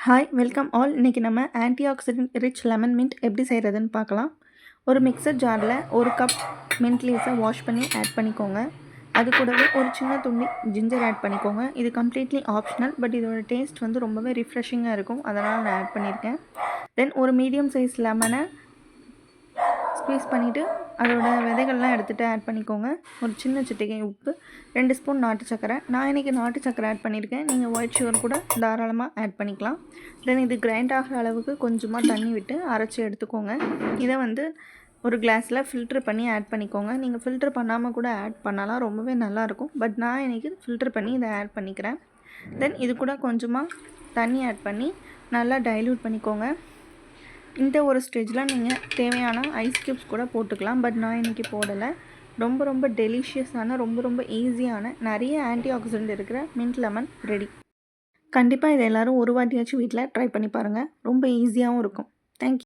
Hi welcome all. இன்றைக்கி நம்ம antioxidant rich lemon mint எப்படி செய்கிறதுன்னு பார்க்கலாம். ஒரு மிக்சர் ஜாரில் ஒரு கப் மின்ட் லீவ்ஸை வாஷ் பண்ணி ஆட் பண்ணிக்கோங்க. அது கூடவே ஒரு சின்ன துண்டி ஜிஞ்சர் ஆட் பண்ணிக்கோங்க. இது கம்ப்ளீட்லி ஆப்ஷனல், பட் இதோட டேஸ்ட் வந்து ரொம்பவே ரிஃப்ரெஷிங்காக இருக்கும், அதனால் நான் ஆட் பண்ணியிருக்கேன். தென் ஒரு மீடியம் சைஸ் லெமனை ஸ்க்வீஸ் பண்ணிவிட்டு அதோட விதைகள்லாம் எடுத்துகிட்டு ஆட் பண்ணிக்கோங்க. ஒரு சின்ன சிட்டிகை உப்பு, 2 ஸ்பூன் நாட்டு சர்க்கரை. நான் இன்றைக்கி நாட்டு சர்க்கரை ஆட் பண்ணியிருக்கேன். நீங்கள் ஒயிட் சுகர் கூட தாராளமாக ஆட் பண்ணிக்கலாம். தென் இது கிரைண்ட் ஆகிற அளவுக்கு கொஞ்சமாக தண்ணி விட்டு அரைச்சி எடுத்துக்கோங்க. இதை வந்து ஒரு கிளாஸில் ஃபில்ட்ரு பண்ணி ஆட் பண்ணிக்கோங்க. நீங்கள் ஃபில்ட்ரு பண்ணாமல் கூட ஆட் பண்ணலாம், ரொம்பவே நல்லாயிருக்கும். பட் நான் இன்றைக்கி ஃபில்ட்ரு பண்ணி இதை ஆட் பண்ணிக்கிறேன். தென் இது கூட கொஞ்சமாக தண்ணி ஆட் பண்ணி நல்லா டைல்யூட் பண்ணிக்கோங்க. இந்த ஒரு ஸ்டேஜில் நீங்கள் தேவையான ஐஸ் க்யூப்ஸ் கூட போட்டுக்கலாம், பட் நான் இன்றைக்கி போடலை. ரொம்ப டெலிஷியஸான ரொம்ப ஈஸியான நிறைய ஆன்டி ஆக்சிடென்ட் இருக்கிற மின்ட் லெமன் ரெடி. கண்டிப்பாக இதை எல்லோரும் ஒரு வாட்டியாச்சும் வீட்டில் ட்ரை பண்ணி பாருங்கள். ரொம்ப ஈஸியாகவும் இருக்கும். தேங்க்யூ.